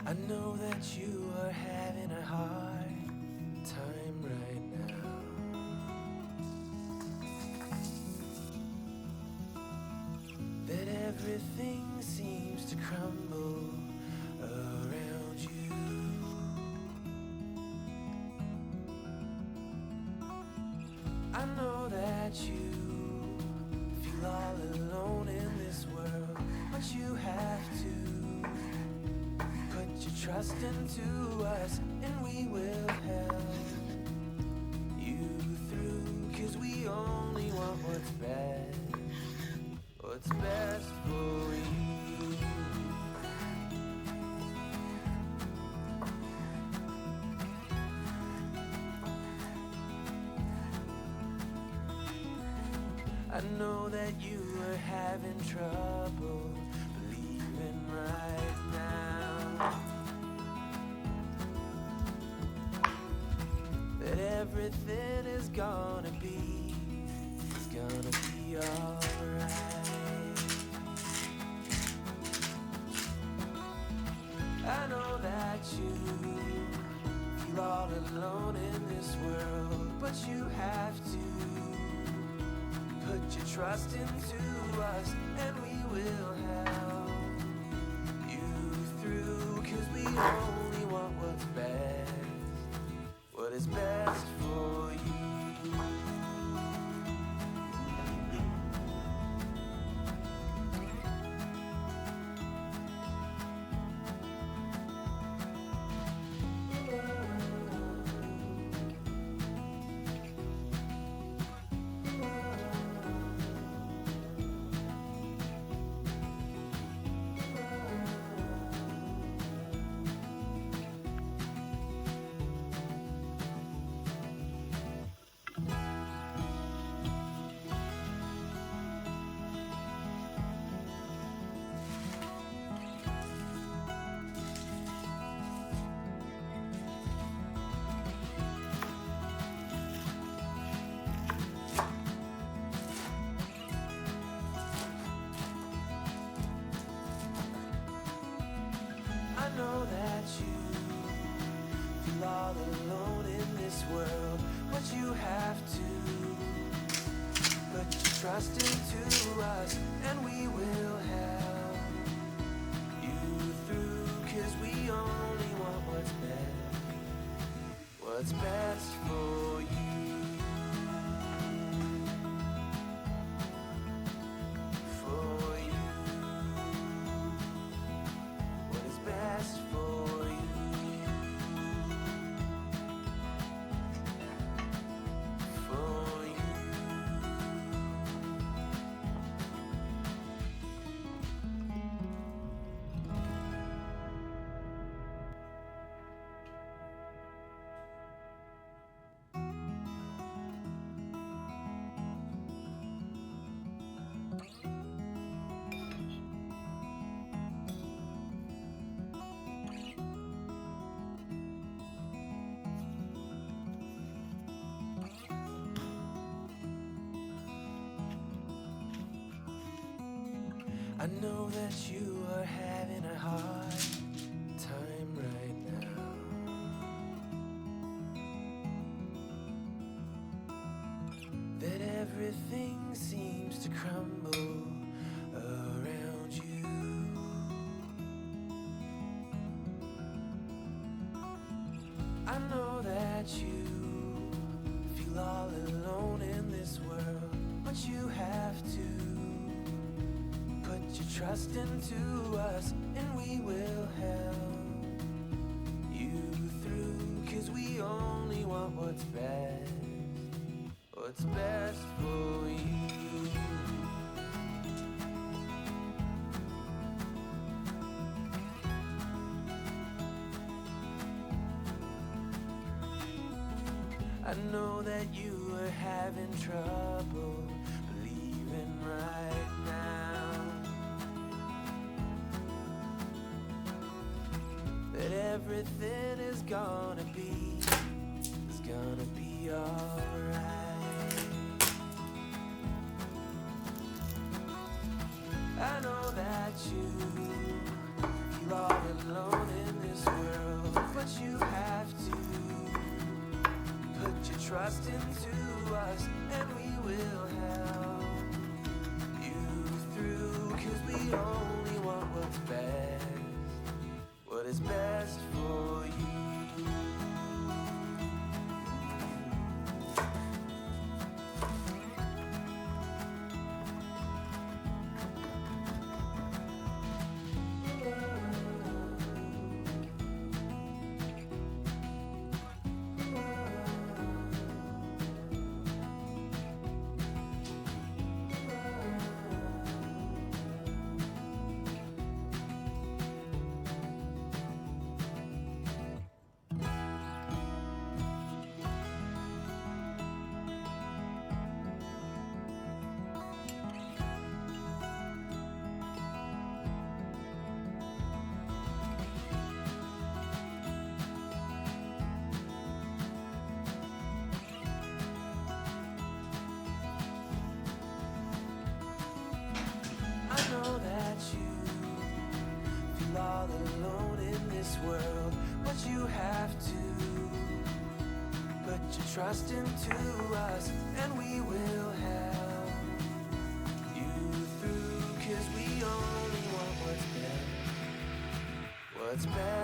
I know that you are having a hard time right now. That everything seems to crumble around you. I know that you feel all alone in this world, but you have to put your trust into us, and we will help you through, 'cause we only want what's best for you. I know that you are having trouble believing right now that everything is gonna be alright. I know that you feel all alone in this world, but you have to put your trust into us, and we will help you through, 'cause we only want what is best for you. I know that you feel all alone in this world, but you have to put your trust into us, and we will help you through, 'cause we only want what's best for you. I know that you are having a hard time right now. That everything seems to crumble around you. I know that you feel all alone in this world, but you have to put your trust into us, and we will help you through, 'cause we only want what's best for you. I know that you are having trouble believing right now that everything is gonna be alright. I know that you feel all alone in this this world, but you have to put your trust into us, and we will help you through, 'cause we only want what's best, what is best for you. I know that you feel all alone in this world, but you have to put your trust into us, and we will help you through, 'cause we only want what's best, what's best.